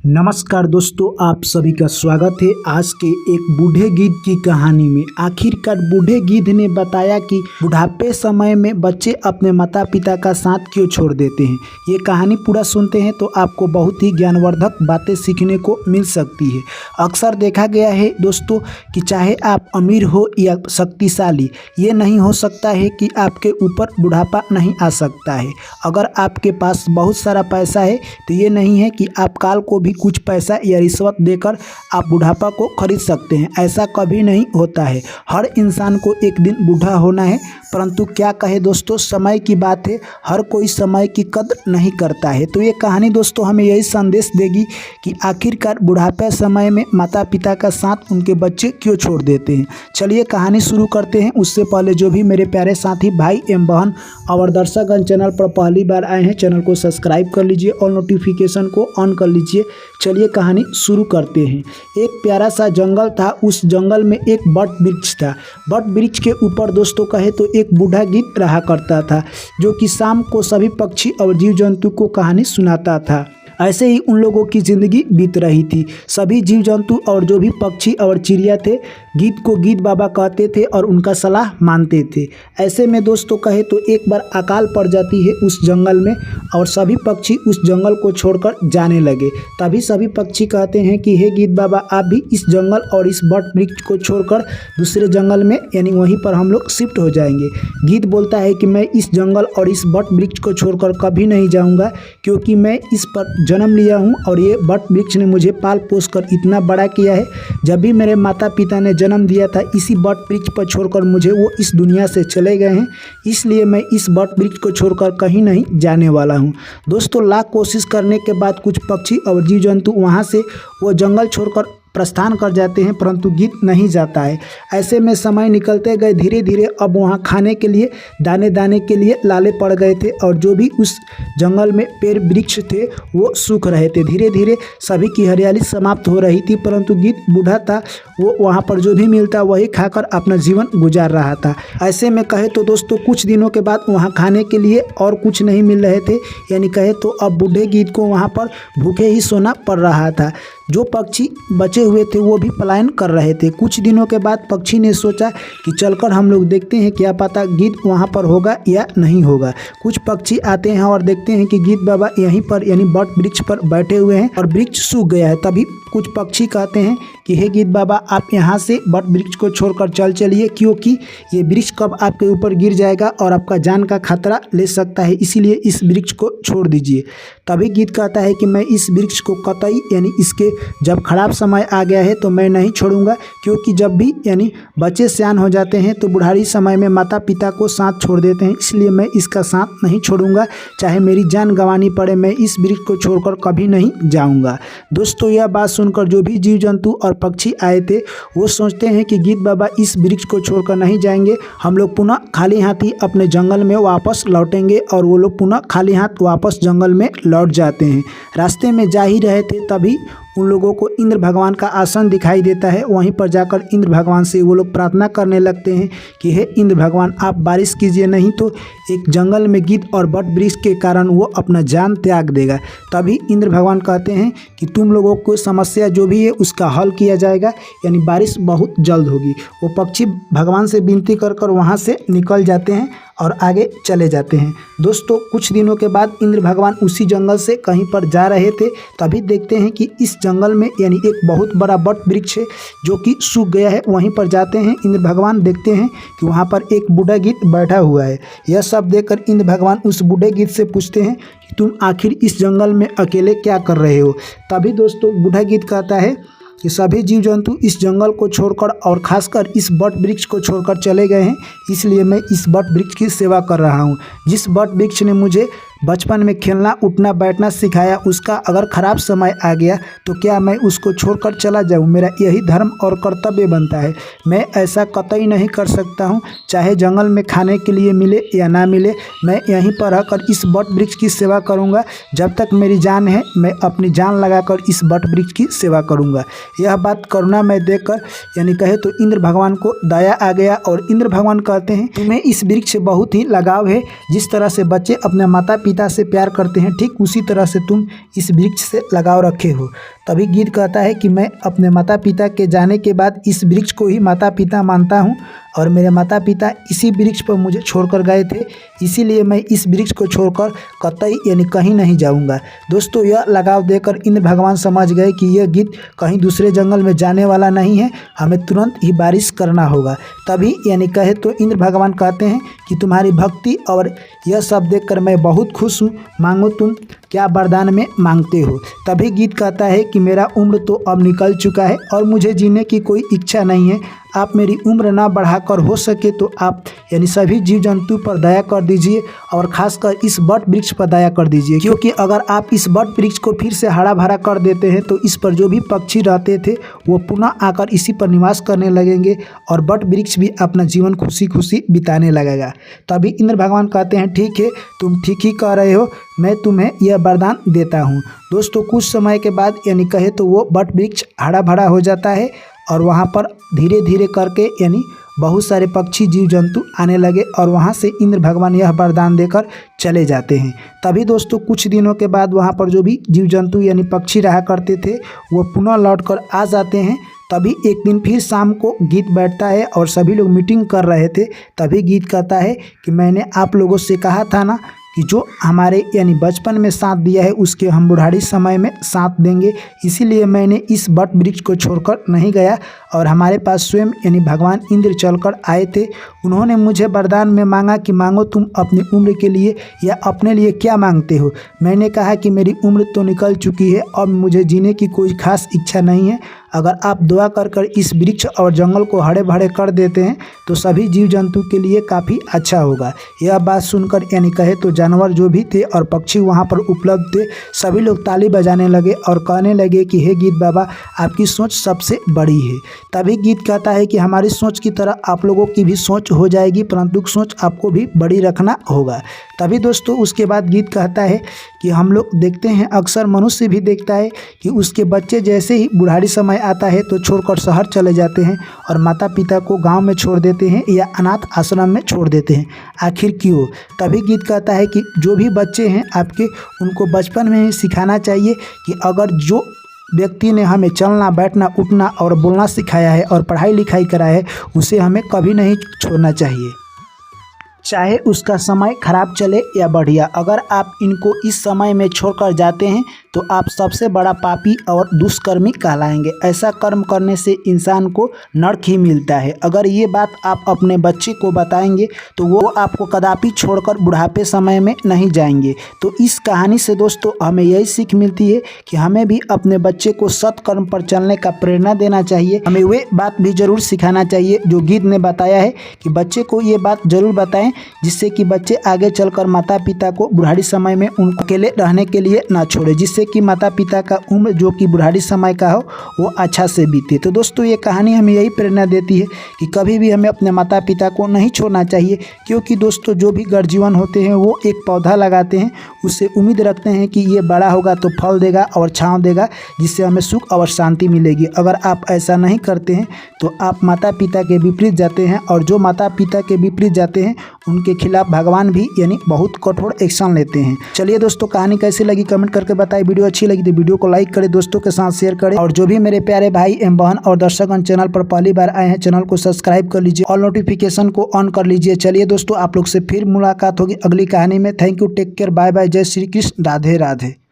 नमस्कार दोस्तों, आप सभी का स्वागत है आज के एक बूढ़े गिद्ध की कहानी में। आखिरकार बूढ़े गिद्ध ने बताया कि बुढ़ापे समय में बच्चे अपने माता पिता का साथ क्यों छोड़ देते हैं। ये कहानी पूरा सुनते हैं तो आपको बहुत ही ज्ञानवर्धक बातें सीखने को मिल सकती है। अक्सर देखा गया है दोस्तों कि चाहे आप अमीर हो या शक्तिशाली, ये नहीं हो सकता है कि आपके ऊपर बुढ़ापा नहीं आ सकता है। अगर आपके पास बहुत सारा पैसा है तो ये नहीं है कि आप काल को भी कुछ पैसा या रिश्वत देकर आप बुढ़ापा को खरीद सकते हैं। ऐसा कभी नहीं होता है। हर इंसान को एक दिन बूढ़ा होना है, परंतु क्या कहे दोस्तों, समय की बात है, हर कोई समय की कद्र नहीं करता है। तो ये कहानी दोस्तों हमें यही संदेश देगी कि आखिरकार बुढ़ापे समय में माता पिता का साथ उनके बच्चे क्यों छोड़ देते हैं। चलिए कहानी शुरू करते हैं। उससे पहले जो भी मेरे प्यारे साथी भाई एवं बहन और दर्शकगण चैनल पर पहली बार आए हैं, चैनल को सब्सक्राइब कर लीजिए और नोटिफिकेशन को ऑन कर लीजिए। चलिए कहानी शुरू करते हैं। एक प्यारा सा जंगल था। उस जंगल में एक बट वृक्ष था। बट वृक्ष के ऊपर दोस्तों कहे तो एक बूढ़ा गिद्ध रहा करता था, जो कि शाम को सभी पक्षी और जीव जंतु को कहानी सुनाता था। ऐसे ही उन लोगों की ज़िंदगी बीत रही थी। सभी जीव जंतु और जो भी पक्षी और चिड़िया थे, गिद्ध को गिद्ध बाबा कहते थे और उनका सलाह मानते थे। ऐसे में दोस्तों कहे तो एक बार अकाल पड़ जाती है उस जंगल में और सभी पक्षी उस जंगल को छोड़कर जाने लगे। तभी सभी पक्षी कहते हैं कि हे गिद्ध बाबा, आप भी इस जंगल और इस बट वृक्ष को छोड़कर दूसरे जंगल में यानी वहीं पर हम लोग शिफ्ट हो जाएंगे। गिद्ध बोलता है कि मैं इस जंगल और इस बट वृक्ष को छोड़कर कभी नहीं जाऊँगा, क्योंकि मैं इस पर जन्म लिया हूँ और ये बट वृक्ष ने मुझे पाल पोस कर इतना बड़ा किया है। जब भी मेरे माता पिता ने जन्म दिया था, इसी बट वृक्ष पर छोड़कर मुझे वो इस दुनिया से चले गए हैं, इसलिए मैं इस बट वृक्ष को छोड़कर कहीं नहीं जाने वाला हूँ। दोस्तों लाख कोशिश करने के बाद कुछ पक्षी और जीव जंतु वहाँ से वो जंगल छोड़कर प्रस्थान कर जाते हैं, परंतु गिद्ध नहीं जाता है। ऐसे में समय निकलते गए, धीरे धीरे अब वहाँ खाने के लिए दाने दाने के लिए लाले पड़ गए थे और जो भी उस जंगल में पेड़ वृक्ष थे वो सूख रहे थे। धीरे धीरे सभी की हरियाली समाप्त हो रही थी, परंतु गिद्ध बूढ़ा था, वो वहाँ पर जो भी मिलता वही खाकर अपना जीवन गुजार रहा था। ऐसे में कहे तो दोस्तों कुछ दिनों के बाद वहाँ खाने के लिए और कुछ नहीं मिल रहे थे, यानी कहे तो अब बूढ़े गिद्ध को वहाँ पर भूखे ही सोना पड़ रहा था। जो पक्षी बचे हुए थे वो भी पलायन कर रहे थे। कुछ दिनों के बाद पक्षी ने सोचा कि चलकर हम लोग देखते हैं, क्या पता गिद्ध वहाँ पर होगा या नहीं होगा। कुछ पक्षी आते हैं और देखते हैं कि गिद्ध बाबा यहीं पर यानी बट वृक्ष पर बैठे हुए हैं और वृक्ष सूख गया है। तभी कुछ पक्षी कहते हैं कि हे गिद्ध बाबा, आप यहाँ से बट वृक्ष को छोड़कर चल चलिए, क्योंकि ये वृक्ष कब आपके ऊपर गिर जाएगा और आपका जान का खतरा ले सकता है, इसीलिए इस वृक्ष को छोड़ दीजिए। तभी गिद्ध कहता है कि मैं इस वृक्ष को कतई यानी इसके जब खराब समय आ गया है तो मैं नहीं छोड़ूंगा, क्योंकि जब भी यानी बच्चे सयान हो जाते हैं तो बुढ़ारी समय में माता पिता को साथ छोड़ देते हैं, इसलिए मैं इसका साथ नहीं छोड़ूंगा। चाहे मेरी जान गंवानी पड़े, मैं इस वृक्ष को छोड़कर कभी नहीं जाऊंगा। दोस्तों यह बात सुनकर जो भी जीव जंतु और पक्षी आए थे वो सोचते हैं कि गिद्ध बाबा इस वृक्ष को छोड़कर नहीं जाएंगे, हम लोग पुनः खाली हाथ ही अपने जंगल में वापस लौटेंगे। और वो लोग पुनः खाली हाथ वापस जंगल में लौट जाते हैं। रास्ते में जा ही रहे थे तभी उन लोगों को इंद्र भगवान का आसन दिखाई देता है। वहीं पर जाकर इंद्र भगवान से वो लोग प्रार्थना करने लगते हैं कि हे इंद्र भगवान, आप बारिश कीजिए, नहीं तो एक जंगल में गिद्ध और बट वृक्ष के कारण वो अपना जान त्याग देगा। तभी इंद्र भगवान कहते हैं कि तुम लोगों को समस्या जो भी है उसका हल किया जाएगा, यानी बारिश बहुत जल्द होगी। वो पक्षी भगवान से विनती कर कर वहाँ से निकल जाते हैं और आगे चले जाते हैं। दोस्तों कुछ दिनों के बाद इंद्र भगवान उसी जंगल से कहीं पर जा रहे थे, तभी देखते हैं कि इस जंगल में यानी एक बहुत बड़ा बट वृक्ष है जो कि सूख गया है। वहीं पर जाते हैं इंद्र भगवान, देखते हैं कि वहाँ पर एक बूढ़ा गिद्ध बैठा हुआ है। यह सब देखकर इंद्र भगवान उस बूढ़े गिद्ध से पूछते हैं कि तुम आखिर इस जंगल में अकेले क्या कर रहे हो। तभी दोस्तों बूढ़ा गिद्ध कहता है कि सभी जीव जंतु इस जंगल को छोड़कर और खासकर इस बट वृक्ष को छोड़कर चले गए हैं, इसलिए मैं इस बट वृक्ष की सेवा कर रहा हूँ। जिस बट वृक्ष ने मुझे बचपन में खेलना उठना बैठना सिखाया, उसका अगर खराब समय आ गया तो क्या मैं उसको छोड़कर चला जाऊं? मेरा यही धर्म और कर्तव्य बनता है। मैं ऐसा कतई नहीं कर सकता हूं, चाहे जंगल में खाने के लिए मिले या ना मिले, मैं यहीं पर रहकर इस बट वृक्ष की सेवा करूंगा। जब तक मेरी जान है मैं अपनी जान लगाकर इस बट वृक्ष की सेवा करूंगा। यह बात करुणा में देखकर यानी कहे तो इंद्र भगवान को दया आ गया और इंद्र भगवान कहते हैं तुम्हें इस वृक्ष से बहुत ही लगाव है। जिस तरह से बच्चे अपने माता पिता से प्यार करते हैं, ठीक उसी तरह से तुम इस वृक्ष से लगाव रखे हो। तभी गिद्ध कहता है कि मैं अपने माता पिता के जाने के बाद इस वृक्ष को ही माता पिता मानता हूँ और मेरे माता पिता इसी वृक्ष पर मुझे छोड़कर गए थे, इसीलिए मैं इस वृक्ष को छोड़कर कतई यानी कहीं नहीं जाऊंगा। दोस्तों, यह लगाव देकर इंद्र भगवान समझ गए कि यह गिद्ध कहीं दूसरे जंगल में जाने वाला नहीं है, हमें तुरंत ही बारिश करना होगा। तभी यानी कहे तो इंद्र भगवान कहते हैं कि तुम्हारी भक्ति और यह सब देखकर मैं बहुत खुश हूँ, मांगो तुम क्या वरदान में मांगते हो। तभी गिद्ध कहता है कि मेरा उम्र तो अब निकल चुका है और मुझे जीने की कोई इच्छा नहीं है, आप मेरी उम्र ना बढ़ाकर हो सके तो आप यानी सभी जीव जंतु पर दया कर दीजिए और खासकर इस बट वृक्ष पर दया कर दीजिए, क्योंकि अगर आप इस बट वृक्ष को फिर से हरा भरा कर देते हैं तो इस पर जो भी पक्षी रहते थे वो पुनः आकर इसी पर निवास करने लगेंगे और बट वृक्ष भी अपना जीवन खुशी खुशी बिताने लगेगा। तभी इंद्र भगवान कहते हैं ठीक है, तुम ठीक ही कह रहे हो, मैं तुम्हें यह वरदान देता हूँ। दोस्तों, कुछ समय के बाद यानी कहे तो वो बट वृक्ष हरा भरा हो जाता है और वहाँ पर धीरे धीरे करके यानी बहुत सारे पक्षी जीव जंतु आने लगे और वहाँ से इंद्र भगवान यह वरदान देकर चले जाते हैं। तभी दोस्तों, कुछ दिनों के बाद वहाँ पर जो भी जीव जंतु यानी पक्षी रहा करते थे वो पुनः लौटकर आ जाते हैं। तभी एक दिन फिर शाम को गिद्ध बैठता है और सभी लोग मीटिंग कर रहे थे। तभी गिद्ध कहता है कि मैंने आप लोगों से कहा था ना कि जो हमारे यानी बचपन में साथ दिया है उसके हम बुढ़ारी समय में साथ देंगे, इसीलिए मैंने इस बट वृक्ष को छोड़कर नहीं गया और हमारे पास स्वयं यानी भगवान इंद्र चलकर आए थे। उन्होंने मुझे वरदान में मांगा कि मांगो तुम अपनी उम्र के लिए या अपने लिए क्या मांगते हो। मैंने कहा कि मेरी उम्र तो निकल चुकी है, अब मुझे जीने की कोई खास इच्छा नहीं है। अगर आप दुआ कर कर इस वृक्ष और जंगल को हरे भरे कर देते हैं तो सभी जीव जंतु के लिए काफ़ी अच्छा होगा। यह बात सुनकर यानी कहे तो जानवर जो भी थे और पक्षी वहाँ पर उपलब्ध थे सभी लोग ताली बजाने लगे और कहने लगे कि हे गिद्ध बाबा, आपकी सोच सबसे बड़ी है। तभी गिद्ध कहता है कि हमारी सोच की तरह आप लोगों की भी सोच हो जाएगी, परंतु सोच आपको भी बड़ी रखना होगा। तभी दोस्तों, उसके बाद गिद्ध कहता है कि हम लोग देखते हैं, अक्सर मनुष्य भी देखता है कि उसके बच्चे जैसे ही बुढ़ारी समय आता है तो छोड़कर शहर चले जाते हैं और माता पिता को गांव में छोड़ देते हैं या अनाथ आश्रम में छोड़ देते हैं। आखिर क्यों? तभी गिद्ध कहता है कि जो भी बच्चे हैं आपके, उनको बचपन में ही सिखाना चाहिए कि अगर जो व्यक्ति ने हमें चलना, बैठना, उठना और बोलना सिखाया है और पढ़ाई लिखाई कराया है उसे हमें कभी नहीं छोड़ना चाहिए, चाहे उसका समय खराब चले या बढ़िया। अगर आप इनको इस समय में छोड़कर जाते हैं तो आप सबसे बड़ा पापी और दुष्कर्मी कहलाएंगे। ऐसा कर्म करने से इंसान को नरक ही मिलता है। अगर ये बात आप अपने बच्चे को बताएंगे तो वो आपको कदापि छोड़कर बुढ़ापे समय में नहीं जाएंगे। तो इस कहानी से दोस्तों हमें यही सीख मिलती है कि हमें भी अपने बच्चे को सत्कर्म पर चलने का प्रेरणा देना चाहिए। हमें वे बात भी जरूर सिखाना चाहिए जो गिद्ध ने बताया है कि बच्चे को ये बात जरूर बताएं, जिससे कि बच्चे आगे चलकर माता पिता को बुढ़ारी समय में उनको अकेले रहने के लिए ना छोड़े, जिससे कि माता पिता का उम्र जो कि बुढ़ारी समय का हो वो अच्छा से बीते। तो दोस्तों, ये कहानी हमें यही प्रेरणा देती है कि कभी भी हमें अपने माता पिता को नहीं छोड़ना चाहिए, क्योंकि दोस्तों जो भी गर्जीवन होते हैं वो एक पौधा लगाते हैं, उससे उम्मीद रखते हैं कि ये बड़ा होगा तो फल देगा और छांव देगा, जिससे हमें सुख और शांति मिलेगी। अगर आप ऐसा नहीं करते हैं तो आप माता पिता के विपरीत जाते हैं और जो माता पिता के विपरीत जाते हैं उनके खिलाफ भगवान भी यानी बहुत कठोर एक्शन लेते हैं। चलिए दोस्तों, कहानी कैसी लगी कमेंट करके बताइए। वीडियो अच्छी लगी तो वीडियो को लाइक करें, दोस्तों के साथ शेयर करें और जो भी मेरे प्यारे भाई एवं बहन और दर्शकगण चैनल पर पहली बार आए हैं चैनल को सब्सक्राइब कर लीजिए और नोटिफिकेशन को ऑन कर लीजिए। चलिए दोस्तों, आप लोग से फिर मुलाकात होगी अगली कहानी में। Thank you, take care, bye bye, जय श्री कृष्ण, राधे राधे।